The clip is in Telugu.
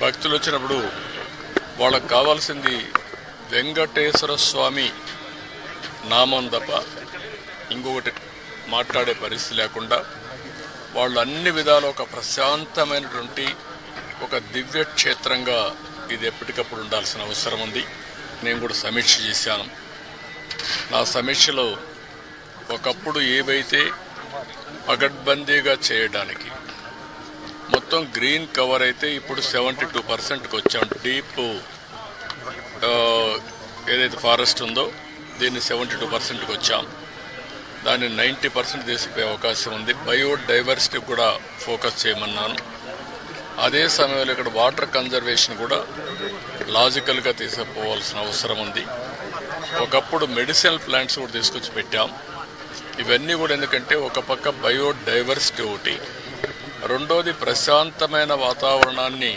భక్తులు వచ్చినప్పుడు వాళ్ళకు కావాల్సింది వెంకటేశ్వర స్వామి నామం తప్ప ఇంకొకటి మాట్లాడే పరిస్థితి లేకుండా వాళ్ళు అన్ని విధాలు ఒక ప్రశాంతమైనటువంటి ఒక దివ్య క్షేత్రంగా ఇది ఎప్పటికప్పుడు ఉండాల్సిన అవసరం ఉంది. నేను కూడా సమీక్ష చేశాను. నా సమీక్షలో ఒకప్పుడు ఏవైతే పగడ్బందీగా చేయడానికి మొత్తం గ్రీన్ కవర్ అయితే ఇప్పుడు 72%కి వచ్చాం. డీప్ ఏదైతే ఫారెస్ట్ ఉందో దీన్ని 72%కి వచ్చాం. దాన్ని 90% తీసిపోయే అవకాశం ఉంది. బయోడైవర్సిటీ కూడా ఫోకస్ చేయమన్నాను. అదే సమయంలో ఇక్కడ వాటర్ కన్జర్వేషన్ కూడా లాజికల్గా తీసుకుపోవాల్సిన అవసరం ఉంది. ఒకప్పుడు మెడిసినల్ ప్లాంట్స్ కూడా తీసుకొచ్చి పెట్టాం. ఇవన్నీ కూడా ఎందుకంటే ఒక పక్క బయోడైవర్సిటీ ఒకటి, రెండోది ప్రశాంతమైన వాతావరణాన్ని